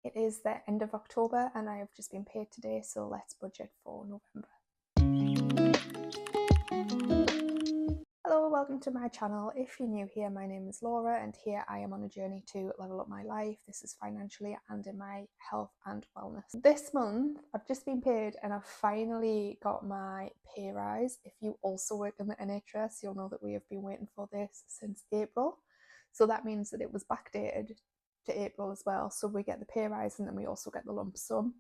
It is the end of October and I have just been paid today, so let's budget for November. Hello, welcome to my channel. If you're new here, my name is Laura and here I am on a journey to level up my life. This is financially and in my health and wellness. This month I've just been paid and I've finally got my pay rise. If you also work in the NHS, you'll know that we have been waiting for this since April. So that means that it was backdated to April as well. So we get the pay rise and then we also get the lump sum.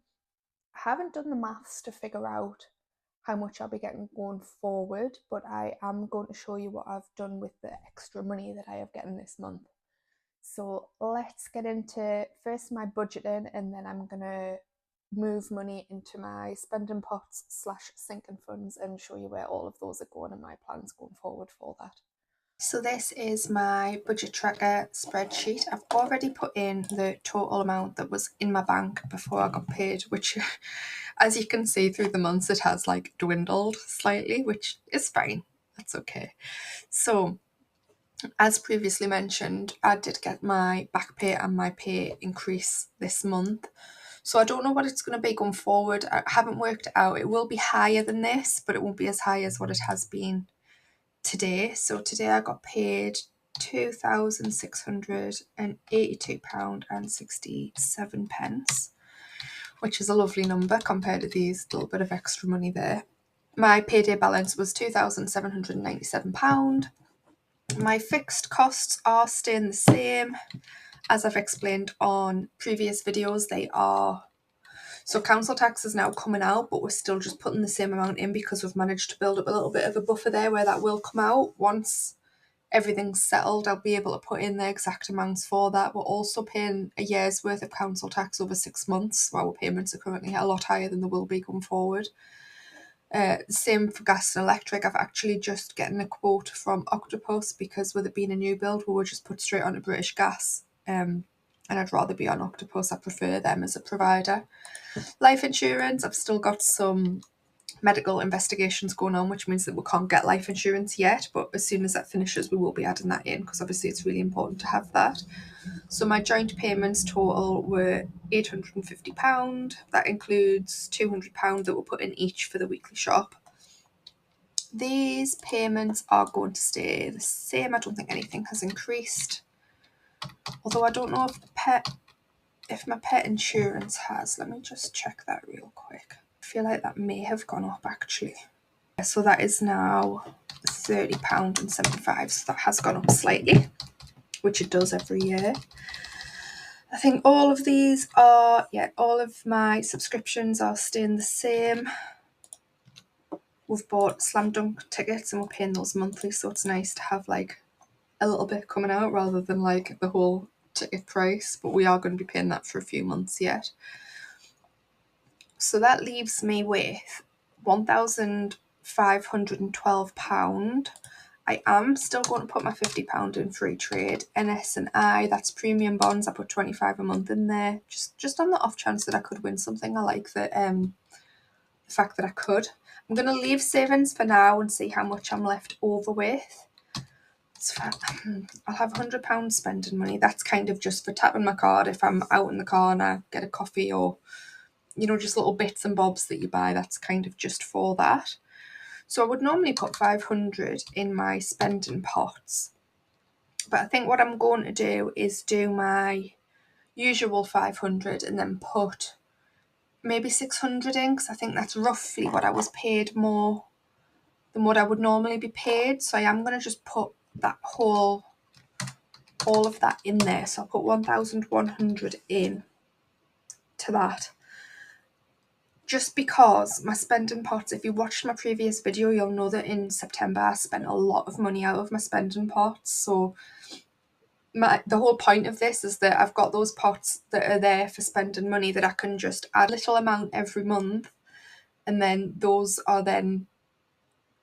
I haven't done the maths to figure out how much I'll be getting going forward, but I am going to show you what I've done with the extra money that I have getting this month. So let's get into first my budgeting, and then I'm gonna move money into my spending pots / sinking funds and show you where all of those are going and my plans going forward for that. So this is my budget tracker spreadsheet. I've already put in the total amount that was in my bank before I got paid, which as you can see through the months, it has like dwindled slightly, which is fine. That's okay. So as previously mentioned, I did get my back pay and my pay increase this month. So I don't know what it's going to be going forward. I haven't worked it out. It will be higher than this, but it won't be as high as what it has been today. So today I got paid £2,682.67, which is a lovely number compared to these little bit of extra money there. My payday balance was £2,797. My fixed costs are staying the same. As I've explained on previous videos, they are. So council tax is now coming out, but we're still just putting the same amount in because we've managed to build up a little bit of a buffer there where that will come out. Once everything's settled, I'll be able to put in the exact amounts for that. We're also paying a year's worth of council tax over 6 months. Our payments are currently a lot higher than they will be going forward. Same for gas and electric. I've actually just getting a quote from Octopus because with it being a new build, we were just put straight onto British Gas. And I'd rather be on Octopus. I prefer them as a provider. Life insurance, I've still got some medical investigations going on, which means that we can't get life insurance yet, but as soon as that finishes we will be adding that in because obviously it's really important to have that. So my joint payments total were £850. That includes £200 that we'll put in each for the weekly shop. These payments are going to stay the same. I don't think anything has increased, although I don't know if my pet insurance has. Let me just check that real quick. I feel like that may have gone up actually. So that is now £30.75. So that has gone up slightly, which it does every year. I think all of these are, all of my subscriptions are staying the same. We've bought slam dunk tickets and we're paying those monthly, so it's nice to have like a little bit coming out rather than like the whole ticket price, but we are going to be paying that for a few months yet. So that leaves me with £1,512. I am still going to put my £50 in free trade. NS&I, that's premium bonds. I put £25 a month in there, just on the off chance that I could win something. I like the fact that I could. I'm going to leave savings for now and see how much I'm left over with. I'll have £100 spending money. That's kind of just for tapping my card if I'm out in the car and I get a coffee or, just little bits and bobs that you buy. That's kind of just for that. So I would normally put 500 in my spending pots. But I think what I'm going to do is do my usual 500 and then put maybe 600 in, because I think that's roughly what I was paid more than what I would normally be paid. So I am going to just put that all of that in there. So I'll put 1,100 in to that. Just because my spending pots, if you watched my previous video, you'll know that in September I spent a lot of money out of my spending pots. So the whole point of this is that I've got those pots that are there for spending money that I can just add a little amount every month, and then those are then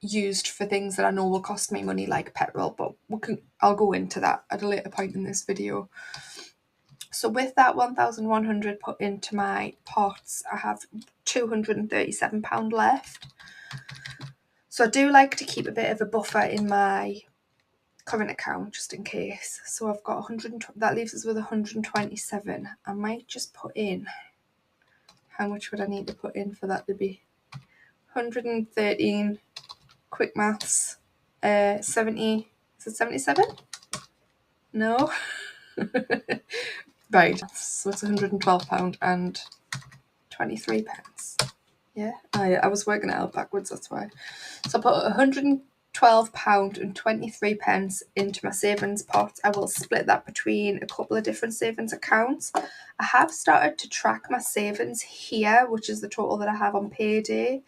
used for things that I know will cost me money, like petrol, but I'll go into that at a later point in this video. So with that 1,100 put into my pots, I have £237 left. So I do like to keep a bit of a buffer in my current account just in case. So I've got 100, that leaves us with 127. I might just put in, how much would I need to put in for that to be 113, quick maths, 70, is it 77? No. Right, so it's £112 and 23 pence. Yeah, I was working it out backwards, that's why. So I put £112 and 23 pence into my savings pot. I will split that between a couple of different savings accounts. I have started to track my savings here, which is the total that I have on Payday.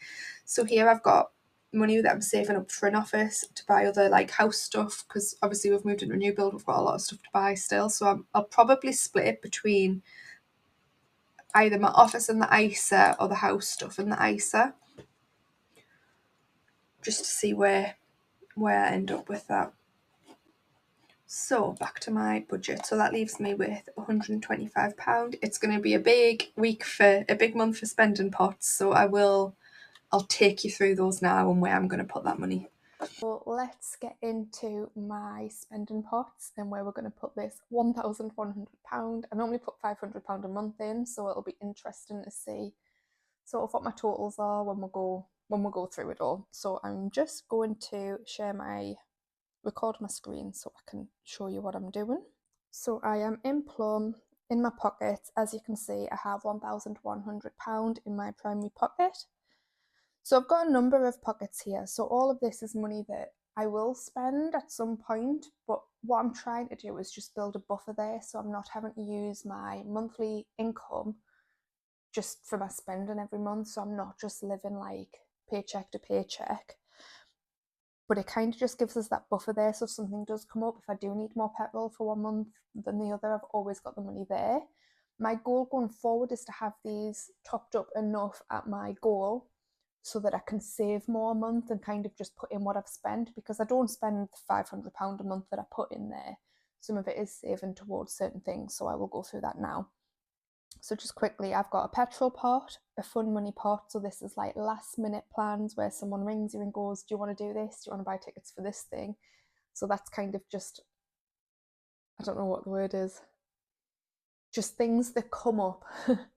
So here I've got money that I'm saving up for an office to buy other like house stuff, because obviously we've moved into a new build, we've got a lot of stuff to buy still. So I'll probably split it between either my office and the ISA or the house stuff and the ISA, just to see where I end up with that. So back to my budget. So that leaves me with £125. It's going to be a big month for spending pots. So I'll take you through those now and where I'm going to put that money. So let's get into my spending pots and where we're going to put this £1,100. I normally put £500 a month in, so it'll be interesting to see sort of what my totals are when we go through it all. So I'm just going to record my screen so I can show you what I'm doing. So I am in Plum. In my pocket, as you can see, I have £1,100 in my primary pocket. So I've got a number of pockets here. So all of this is money that I will spend at some point, but what I'm trying to do is just build a buffer there, so I'm not having to use my monthly income just for my spending every month. So I'm not just living like paycheck to paycheck. But it kind of just gives us that buffer there, so if something does come up, if I do need more petrol for one month than the other, I've always got the money there. My goal going forward is to have these topped up enough at my goal so that I can save more a month and kind of just put in what I've spent, because I don't spend £500 a month that I put in there. Some of it is saving towards certain things, so I will go through that now. So just quickly, I've got a petrol pot, a fun money pot. So this is like last minute plans where someone rings you and goes, do you want to do this? Do you want to buy tickets for this thing? So that's kind of just, I don't know what the word is, just things that come up.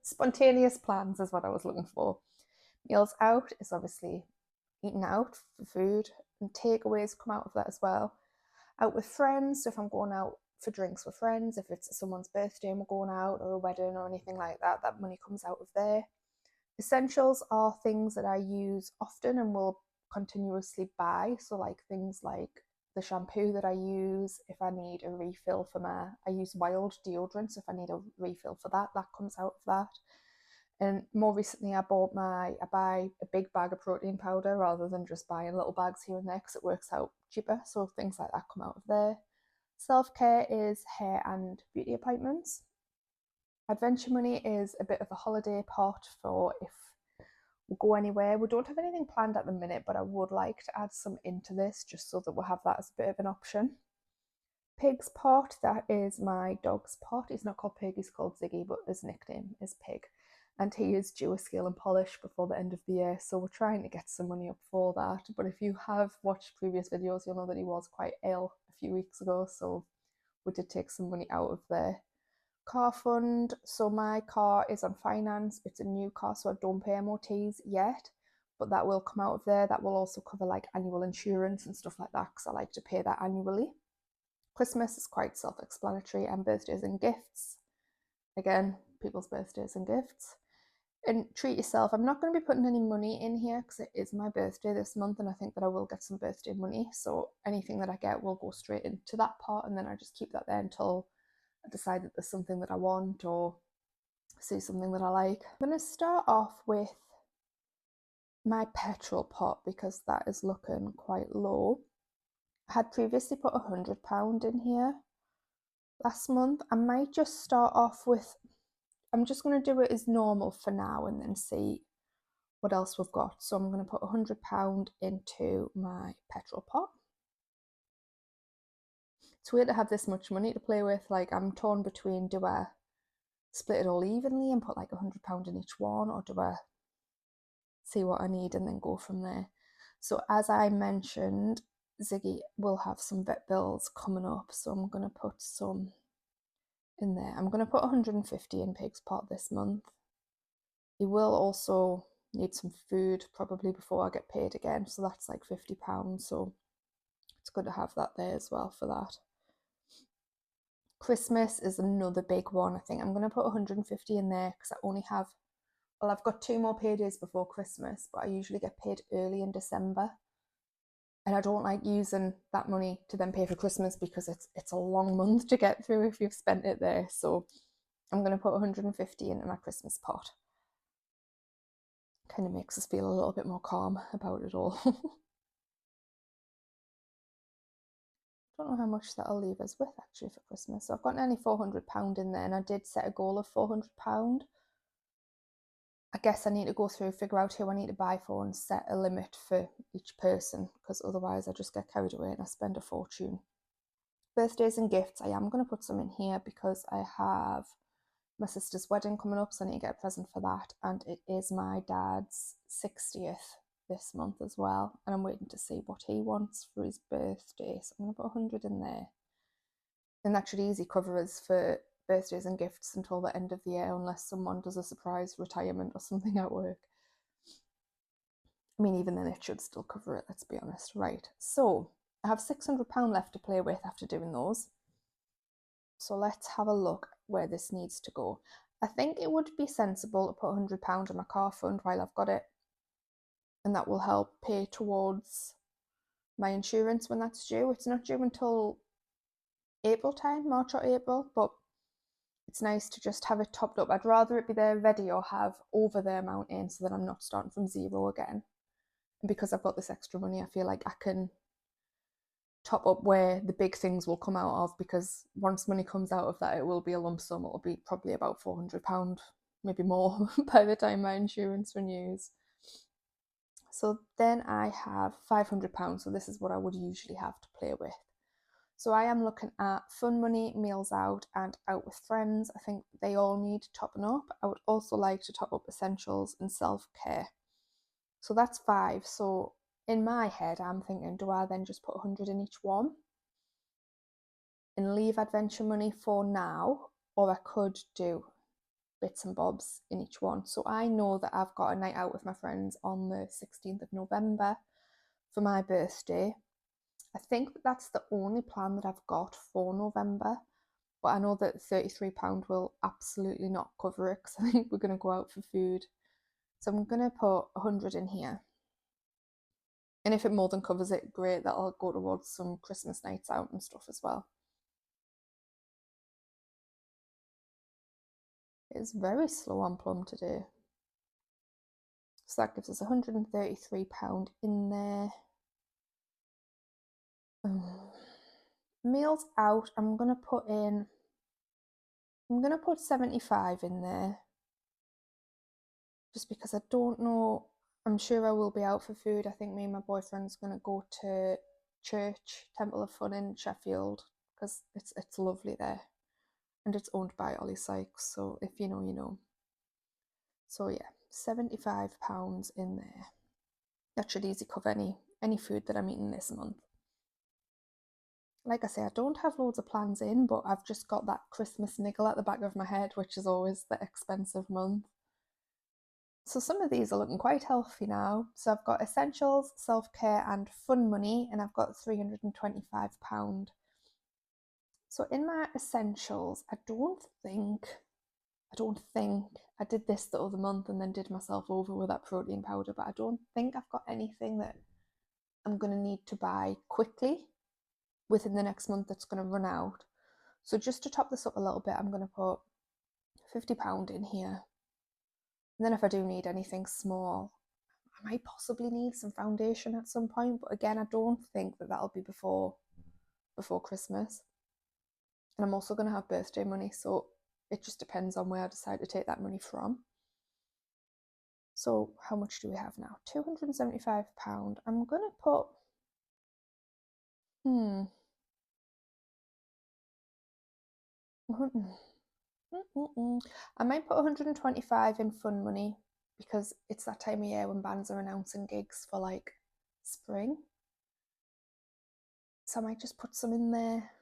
Spontaneous plans is what I was looking for. Meals out is obviously eating out for food, and takeaways come out of that as well. Out with friends, so if I'm going out for drinks with friends, if it's someone's birthday and we're going out, or a wedding or anything like that, that money comes out of there. Essentials are things that I use often and will continuously buy, so like things like the shampoo that I use. If I need a refill for I use Wild deodorant, so if I need a refill for that, that comes out of that. And more recently I buy a big bag of protein powder rather than just buying little bags here and there, because it works out cheaper, so things like that come out of there. Self-care is hair and beauty appointments. Adventure money is a bit of a holiday pot for if we go anywhere. We don't have anything planned at the minute, but I would like to add some into this just so that we'll have that as a bit of an option. Pig's pot, that is my dog's pot. He's not called Pig, he's called Ziggy, but his nickname is Pig. And he is due a scale and polish before the end of the year, so we're trying to get some money up for that. But if you have watched previous videos, you'll know that he was quite ill a few weeks ago, so we did take some money out of there. Car fund, so my car is on finance. It's a new car, so I don't pay MOTs yet, but that will come out of there. That will also cover like annual insurance and stuff like that, because I like to pay that annually. Christmas is quite self-explanatory, and birthdays and gifts. Again, people's birthdays and gifts. And treat yourself. I'm not going to be putting any money in here because it is my birthday this month, and I think that I will get some birthday money. So anything that I get will go straight into that pot, and then I just keep that there until I decide that there's something that I want or see something that I like. I'm going to start off with my petrol pot because that is looking quite low. I had previously put £100 in here last month. I might just start off with, I'm just going to do it as normal for now and then see what else we've got. So I'm going to put £100 into my petrol pot. It's weird to have this much money to play with. Like, I'm torn between, do I split it all evenly and put like £100 in each one, or do I see what I need and then go from there? So as I mentioned, Ziggy will have some vet bills coming up, so I'm going to put some in there. I'm going to put 150 in Pig's pot this month. He will also need some food probably before I get paid again, so that's like £50, so it's good to have that there as well for that. Christmas is another big one. I think I'm going to put 150 in there because I only have, well, I've got 2 more paydays before Christmas, but I usually get paid early in December. And I don't like using that money to then pay for Christmas because it's a long month to get through if you've spent it there. So I'm going to put 150 into my Christmas pot. Kind of makes us feel a little bit more calm about it all. Don't know how much that'll leave us with actually for Christmas. So I've got nearly £400 in there, and I did set a goal of £400. I guess I need to go through, figure out who I need to buy for and set a limit for each person, because otherwise I just get carried away and I spend a fortune. Birthdays and gifts, I am going to put some in here because I have my sister's wedding coming up, so I need to get a present for that, and it is my dad's 60th this month as well, and I'm waiting to see what he wants for his birthday, so I'm going to put 100 in there, and that should easily cover us for birthdays and gifts until the end of the year, unless someone does a surprise retirement or something at work. I mean, even then it should still cover it, let's be honest. Right, so I have £600 left to play with after doing those. So let's have a look where this needs to go. I think it would be sensible to put £100 in my car fund while I've got it, and that will help pay towards my insurance when that's due. It's not due until April time, March or April, but it's nice to just have it topped up. I'd rather it be there ready or have over the amount in so that I'm not starting from zero again. And because I've got this extra money, I feel like I can top up where the big things will come out of, because once money comes out of that, it will be a lump sum. It'll be probably about £400, maybe more by the time my insurance renews. So then I have £500, so this is what I would usually have to play with. So I am looking at fun money, meals out, and out with friends. I think they all need topping up. I would also like to top up essentials and self-care. So that's 5. So in my head, I'm thinking, do I then just put 100 in each one and leave adventure money for now? Or I could do bits and bobs in each one. So I know that I've got a night out with my friends on the 16th of November for my birthday. I think that's the only plan that I've got for November, but I know that £33 will absolutely not cover it because I think we're going to go out for food. So I'm going to put 100 in here. And if it more than covers it, great, that'll go towards some Christmas nights out and stuff as well. It's very slow on Plum today. So that gives us £133 in there. Meals out, I'm going to put 75 in there. Just because I don't know, I'm sure I will be out for food. I think me and my boyfriend's going to go to church, Temple of Fun in Sheffield, because it's lovely there. And it's owned by Ollie Sykes, so if you know, you know. So yeah, £75 in there. That should easily cover any food that I'm eating this month. Like I say, I don't have loads of plans in, but I've just got that Christmas niggle at the back of my head, which is always the expensive month. So some of these are looking quite healthy now. So I've got essentials, self-care and fun money, and I've got £325. So in my essentials, I don't think I did this the other month and then did myself over with that protein powder, but I don't think I've got anything that I'm going to need to buy quickly within the next month that's going to run out. So just to top this up a little bit, I'm going to put £50 in here. And then if I do need anything small, I might possibly need some foundation at some point, but again, I don't think that that'll be before Christmas. And I'm also going to have birthday money, so it just depends on where I decide to take that money from. So how much do we have now? £275. I'm going to put, I might put 125 in fun money because it's that time of year when bands are announcing gigs for like spring. So I might just put some in there.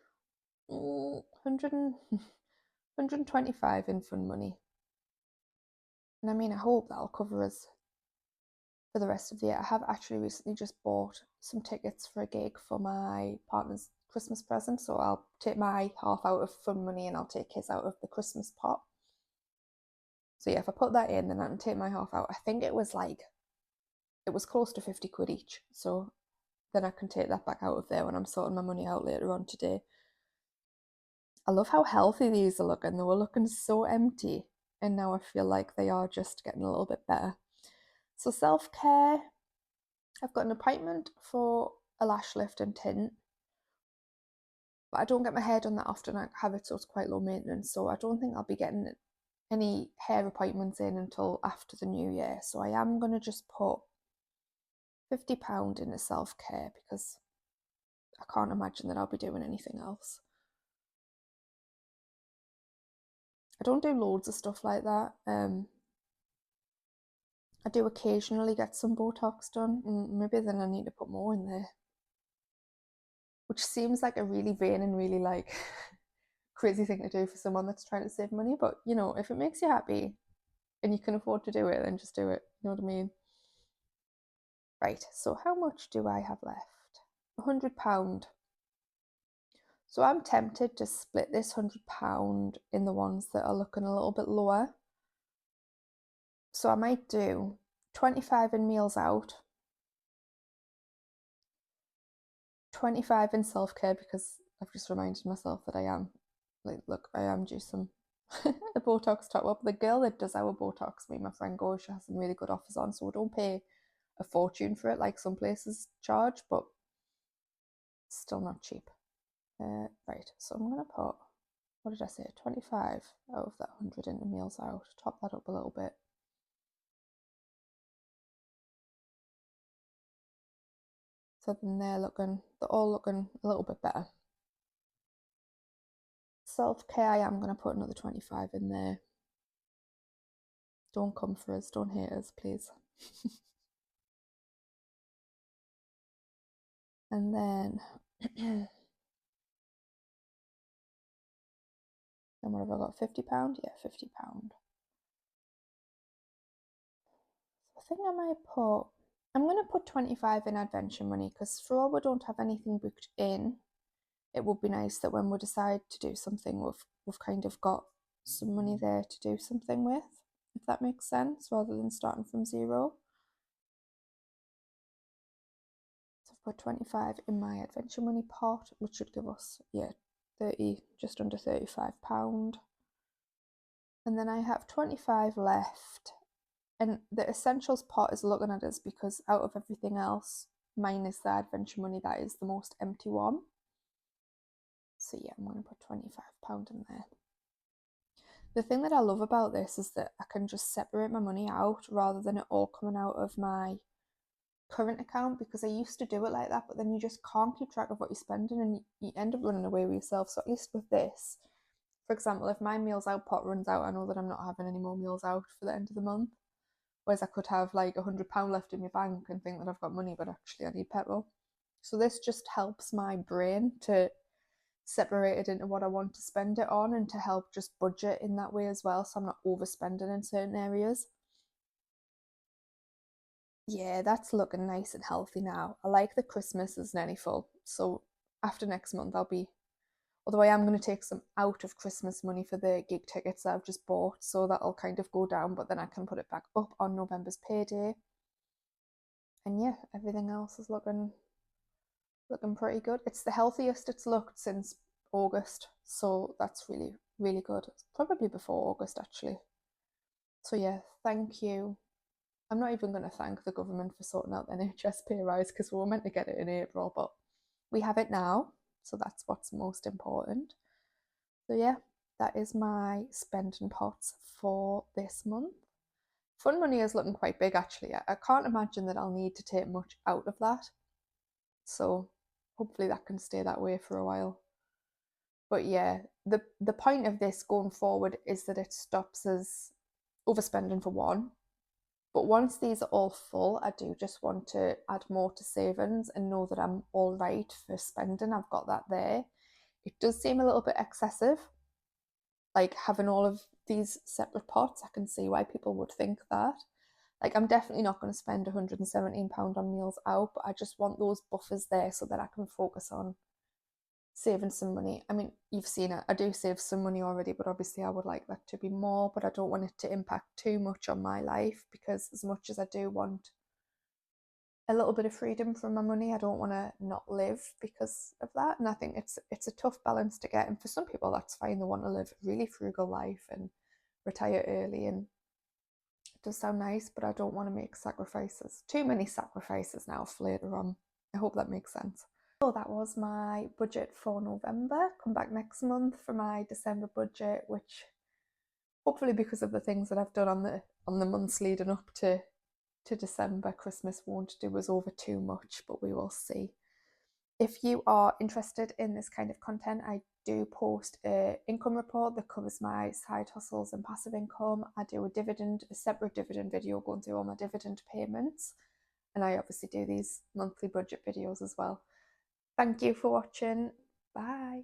125 in fun money. And I mean, I hope that'll cover us for the rest of the year. I have actually recently just bought some tickets for a gig for my partner's Christmas present. So I'll take my half out of fun money and I'll take his out of the Christmas pot. So yeah, if I put that in, then I can take my half out. I think it was close to 50 quid each. So then I can take that back out of there when I'm sorting my money out later on today. I love how healthy these are looking. They were looking so empty, and now I feel like they are just getting a little bit better. So Selfcare, I've got an appointment for a lash lift and tint, but I don't get my hair done that often. I have it so it's quite low maintenance, so I don't think I'll be getting any hair appointments in until after the new year. So I am going to just put £50 into Selfcare because I can't imagine that I'll be doing anything else. I don't do loads of stuff like that. I do occasionally get some Botox done, and maybe then I need to put more in there. Which seems like a really vain and really like crazy thing to do for someone that's trying to save money. But you know, if it makes you happy and you can afford to do it, then just do it. You know what I mean? Right, so how much do I have left? £100. So I'm tempted to split this £100 in the ones that are looking a little bit lower. So I might do 25 in meals out, 25 in self-care because I've just reminded myself that I am due some a Botox top up. The girl that does our Botox, me and my friend go, she has some really good offers on, so we don't pay a fortune for it like some places charge, but still not cheap. Right, so I'm gonna put, what did I say, 25 out of that 100 into meals out, top that up a little bit. So then they're all looking a little bit better. Self-care, I am going to put another 25 in there. Don't come for us, don't hate us, please. And then, then what have I got? £50? Yeah, £50. So I think I'm going to put 25 in adventure money because for all we don't have anything booked in, it would be nice that when we decide to do something, we've kind of got some money there to do something with, if that makes sense, rather than starting from zero. So I've put 25 in my adventure money pot, which should give us, yeah, just under £35. And then I have 25 left. And the essentials pot is looking at us because out of everything else, minus the adventure money, that is the most empty one. So yeah, I'm going to put £25 in there. The thing that I love about this is that I can just separate my money out rather than it all coming out of my current account, because I used to do it like that, but then you just can't keep track of what you're spending and you end up running away with yourself. So at least with this, for example, if my meals out pot runs out, I know that I'm not having any more meals out for the end of the month. Whereas I could have like £100 left in my bank and think that I've got money, but actually I need petrol. So this just helps my brain to separate it into what I want to spend it on and to help just budget in that way as well, so I'm not overspending in certain areas. Yeah, that's looking nice and healthy now. I like the Christmas is nearly full. So after next month, although I am going to take some out of Christmas money for the gig tickets that I've just bought. So that'll kind of go down, but then I can put it back up on November's payday. And yeah, everything else is looking pretty good. It's the healthiest it's looked since August. So that's really, really good. It's probably before August, actually. So yeah, thank you. I'm not even going to thank the government for sorting out the NHS pay rise because we were meant to get it in April, but we have it now. So that's what's most important. So yeah, that is my spending pots for this month. Fun money is looking quite big actually. I can't imagine that I'll need to take much out of that. So hopefully that can stay that way for a while. But yeah, the point of this going forward is that it stops us overspending for one. But once these are all full, I do just want to add more to savings and know that I'm all right for spending. I've got that there. It does seem a little bit excessive, like having all of these separate pots. I can see why people would think that. Like, I'm definitely not going to spend £117 on meals out, but I just want those buffers there so that I can focus on saving some money. I mean, you've seen it. I do save some money already, but obviously I would like that to be more, but I don't want it to impact too much on my life, because as much as I do want a little bit of freedom from my money, I don't want to not live because of that. And I think it's a tough balance to get. And for some people, that's fine. They want to live a really frugal life and retire early, and it does sound nice, but I don't want to make sacrifices. Too many sacrifices now for later on. I hope that makes sense. So that was my budget for November. Come back next month for my December budget, which hopefully, because of the things that I've done on the months leading up to December, Christmas won't do us over too much, but we will see. If you are interested in this kind of content, I do post an income report that covers my side hustles and passive income. I do a separate dividend video going through all my dividend payments. And I obviously do these monthly budget videos as well. Thank you for watching. Bye.